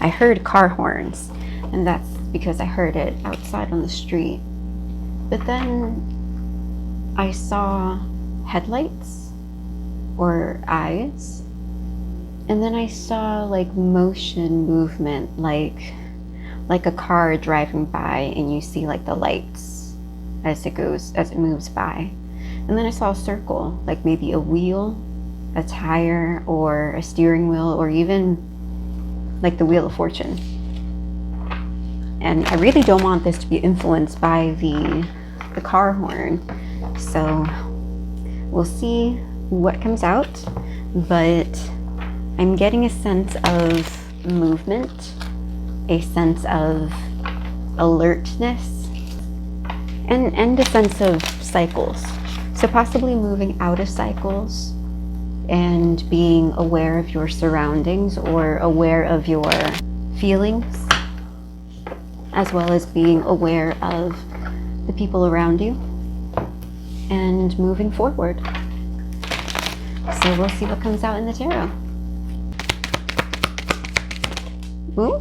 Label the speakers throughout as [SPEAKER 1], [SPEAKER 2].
[SPEAKER 1] I heard car horns, and that's because I heard it outside on the street. But then I saw headlights or eyes, and then I saw like motion, movement, like a car driving by and you see like the lights as it moves by. And then I saw a circle, like maybe a wheel, a tire, or a steering wheel, or even like the Wheel of Fortune. And I really don't want this to be influenced by the car horn. So we'll see what comes out, but I'm getting a sense of movement, a sense of alertness, and a sense of cycles. So possibly moving out of cycles and being aware of your surroundings or aware of your feelings, as well as being aware of the people around you and moving forward. So we'll see what comes out in the tarot. Ooh.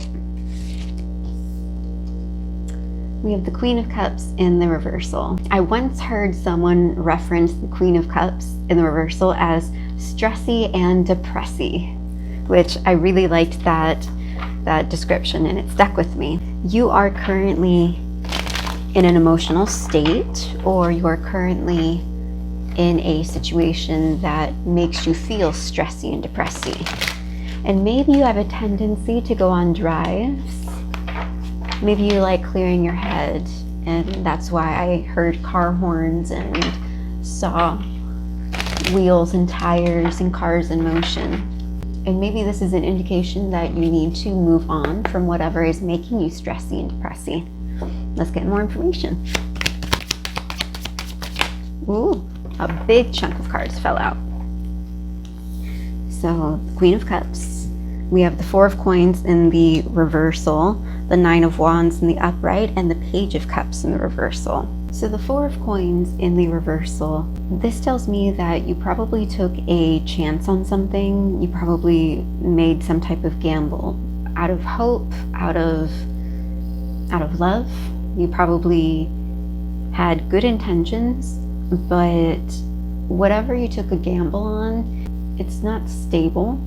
[SPEAKER 1] We have the Queen of Cups in the reversal. I once heard someone reference the Queen of Cups in the reversal as stressy and depress-y, which I really liked that description, and it stuck with me. You are currently in an emotional state, or you are currently in a situation that makes you feel stressy and depressy. And maybe you have a tendency to go on drives. Maybe you like clearing your head, and that's why I heard car horns and saw wheels and tires and cars in motion. And maybe this is an indication that you need to move on from whatever is making you stressy and depressy. Let's get more information. Ooh, a big chunk of cards fell out. So, the Queen of Cups. We have the Four of Coins in the reversal, the Nine of Wands in the upright, and the Page of Cups in the reversal. So the Four of Coins in the reversal, this tells me that you probably took a chance on something. You probably made some type of gamble out of hope, out of love. You probably had good intentions, but whatever you took a gamble on, it's not stable,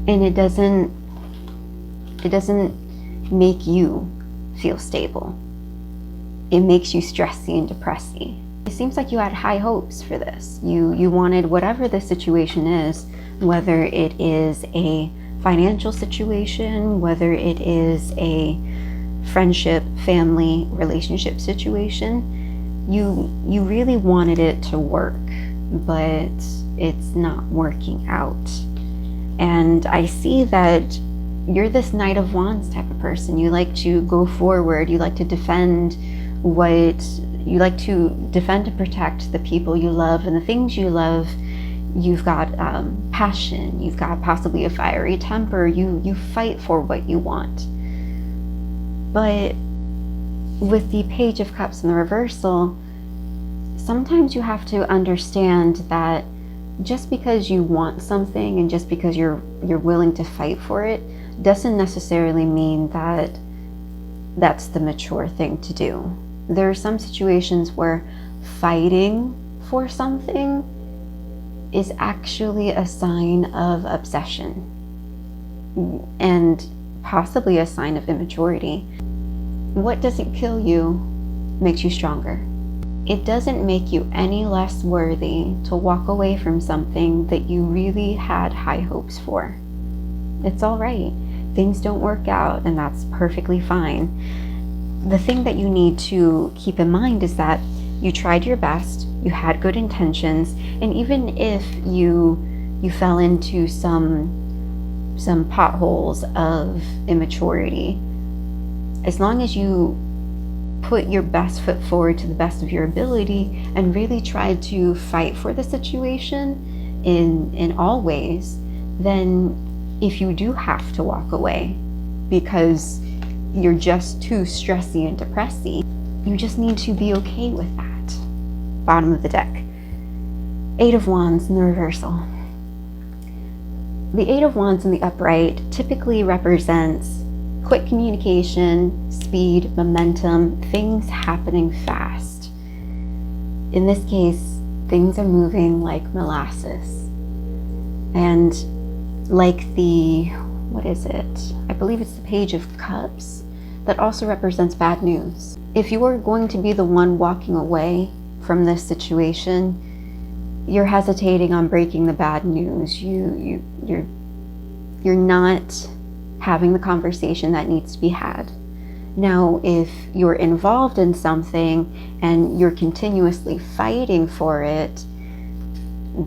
[SPEAKER 1] and it doesn't make you feel stable. It makes you stressy and depressy. It seems like you had high hopes for this. You wanted whatever the situation is, whether it is a financial situation, whether it is a friendship, family, relationship situation, you really wanted it to work, but it's not working out. And I see that you're this Knight of Wands type of person. You like to go forward. You like to defend and protect the people you love and the things you love. You've got passion. You've got possibly a fiery temper. You fight for what you want. But with the Page of Cups in the reversal, sometimes you have to understand that just because you want something and just because you're willing to fight for it doesn't necessarily mean that that's the mature thing to do. There are some situations where fighting for something is actually a sign of obsession and possibly a sign of immaturity. What doesn't kill you makes you stronger. It doesn't make you any less worthy to walk away from something that you really had high hopes for. It's all right. Things don't work out, and that's perfectly fine. The thing that you need to keep in mind is that you tried your best, you had good intentions, and even if you fell into some potholes of immaturity, as long as you put your best foot forward to the best of your ability and really tried to fight for the situation in all ways, then if you do have to walk away because you're just too stressy and depressy, you just need to be okay with that. Bottom of the deck. Eight of Wands in the reversal. The Eight of Wands in the upright typically represents quick communication, speed, momentum, things happening fast. In this case, things are moving like molasses. And like what is it? I believe it's the Page of Cups that also represents bad news. If you are going to be the one walking away from this situation, you're hesitating on breaking the bad news. You're not having the conversation that needs to be had. Now, if you're involved in something and you're continuously fighting for it,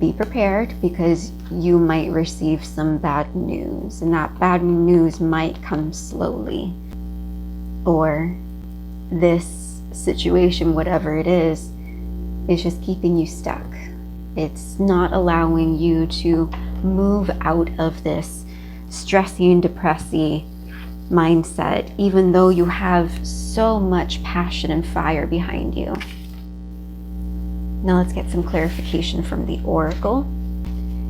[SPEAKER 1] be prepared, because you might receive some bad news, and that bad news might come slowly. Or this situation, whatever it is just keeping you stuck. It's not allowing you to move out of this stressy and depressy mindset, even though you have so much passion and fire behind you. Now let's get some clarification from the Oracle.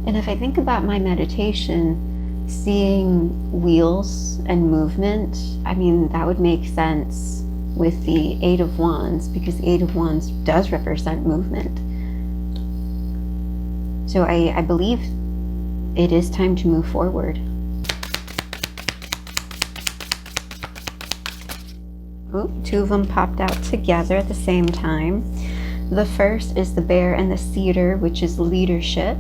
[SPEAKER 1] And if I think about my meditation, seeing wheels and movement, I mean, that would make sense with the Eight of Wands, because the Eight of Wands does represent movement. So I believe it is time to move forward. Ooh, two of them popped out together at the same time. The first is the Bear and the Cedar, which is leadership.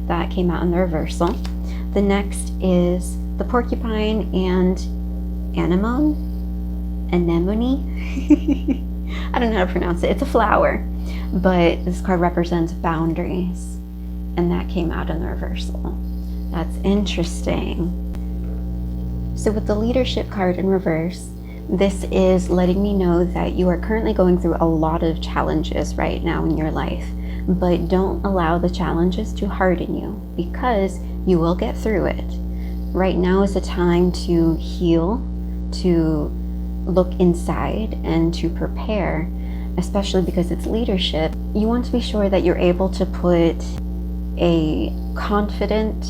[SPEAKER 1] That came out in the reversal. The next is the Porcupine and Anemone. I don't know how to pronounce it. It's a flower, but this card represents boundaries, and that came out in the reversal. That's interesting. So with the leadership card in reverse, this is letting me know that you are currently going through a lot of challenges right now in your life, but don't allow the challenges to harden you, because you will get through it. Right now is the time to heal, to look inside, and to prepare, especially because it's leadership. You want to be sure that you're able to put a confident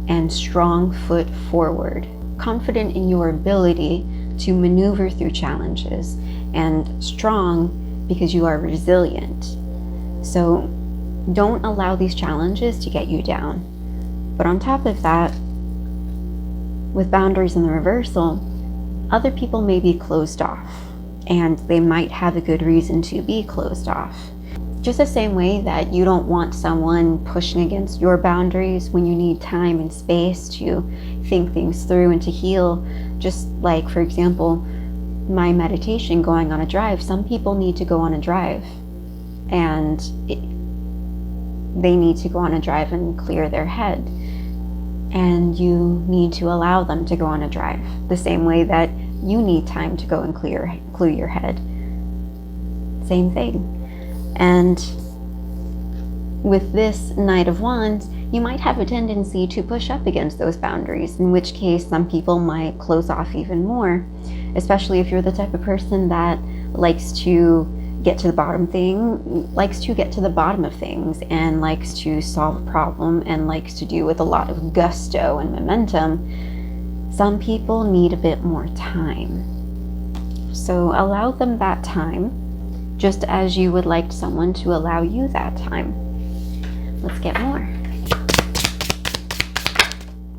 [SPEAKER 1] and strong foot forward, confident in your ability to maneuver through challenges, and strong because you are resilient. So don't allow these challenges to get you down. But on top of that, with boundaries in the reversal, other people may be closed off, and they might have a good reason to be closed off. Just the same way that you don't want someone pushing against your boundaries when you need time and space to think things through and to heal. Just like, for example, my meditation, going on a drive. Some people need to go on a drive, and they need to go on a drive and clear their head. And you need to allow them to go on a drive, the same way that you need time to go and clear your head. Same thing. And with this Knight of Wands, you might have a tendency to push up against those boundaries, in which case some people might close off even more, especially if you're the type of person that likes to get to the bottom of things, and likes to solve a problem, and likes to do with a lot of gusto and momentum. Some people need a bit more time. So allow them that time, just as you would like someone to allow you that time. Let's get more.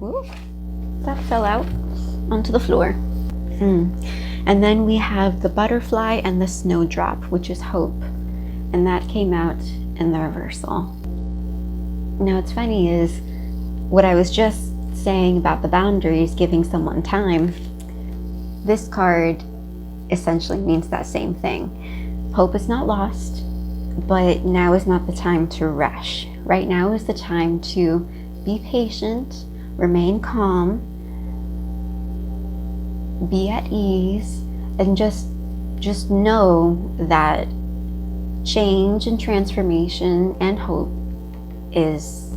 [SPEAKER 1] Ooh, that fell out onto the floor. And then we have the Butterfly and the Snowdrop, which is hope. And that came out in the reversal. Now what's funny is, what I was just saying about the boundaries, giving someone time, this card essentially means that same thing. Hope is not lost, but now is not the time to rush. Right now is the time to be patient, remain calm, be at ease, and just know that change and transformation and hope is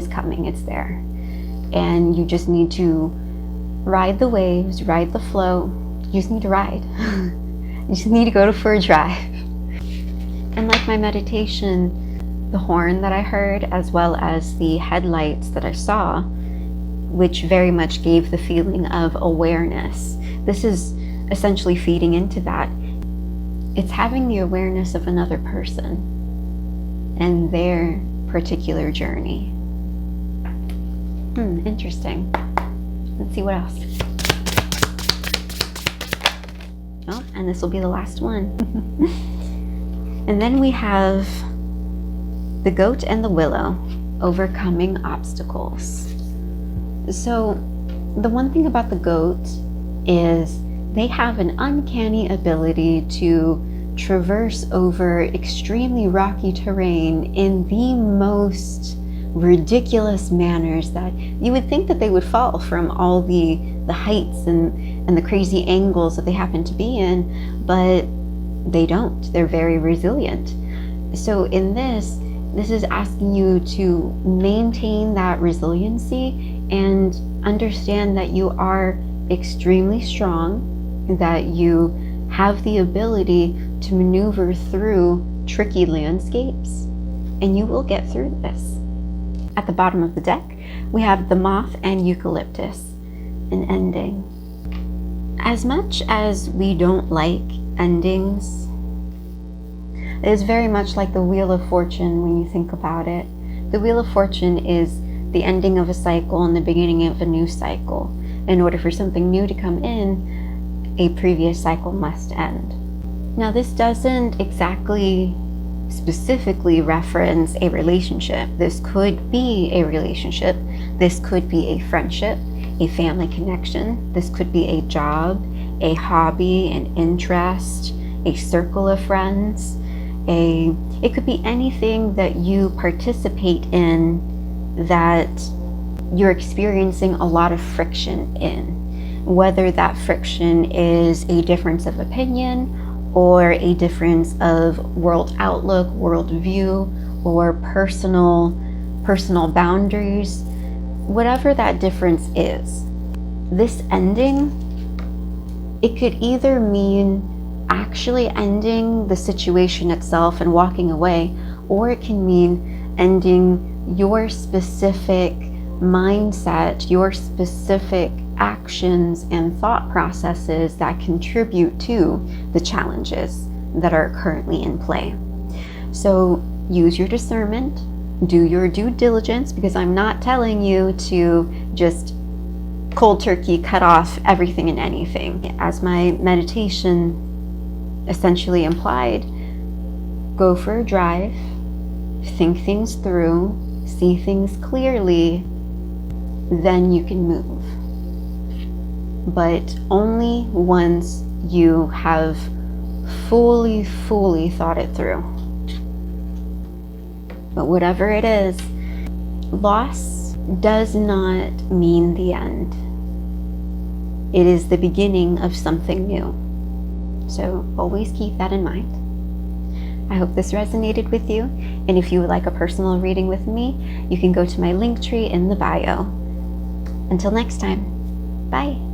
[SPEAKER 1] coming. It's there, and you just need to ride the waves, ride the flow. You just need to ride. You just need to go for a drive. And like my meditation, the horn that I heard, as well as the headlights that I saw, which very much gave the feeling of awareness. This is essentially feeding into that. It's having the awareness of another person and their particular journey. Interesting. Let's see what else. Oh, and this will be the last one. And then we have the goat and the willow, overcoming obstacles. So the one thing about the goat is they have an uncanny ability to traverse over extremely rocky terrain in the most ridiculous manners that you would think that they would fall from all the heights and the crazy angles that they happen to be in, but they don't. They're very resilient. So in this is asking you to maintain that resiliency and understand that you are extremely strong, that you have the ability to maneuver through tricky landscapes, and you will get through this. At the bottom of the deck, we have the moth and eucalyptus, an ending. As much as we don't like endings, it is very much like the Wheel of Fortune when you think about it. The Wheel of Fortune is the ending of a cycle and the beginning of a new cycle. In order for something new to come in, a previous cycle must end. Now, this doesn't exactly specifically reference a relationship. This could be a relationship. This could be a friendship, a family connection. This could be a job, a hobby, an interest, a circle of friends. It could be anything that you participate in that you're experiencing a lot of friction in. Whether that friction is a difference of opinion, or a difference of world outlook, world view, or personal boundaries, whatever that difference is. This ending, it could either mean actually ending the situation itself and walking away, or it can mean ending your specific mindset, your specific actions and thought processes that contribute to the challenges that are currently in play. So use your discernment, do your due diligence, because I'm not telling you to just cold turkey cut off everything and anything. As my meditation essentially implied, go for a drive, think things through, see things clearly, then you can move. But only once you have fully thought it through. But whatever it is, loss does not mean the end. It is the beginning of something new. So always keep that in mind. I hope this resonated with you, and if you would like a personal reading with me, you can go to my link tree in the bio. Until next time, bye.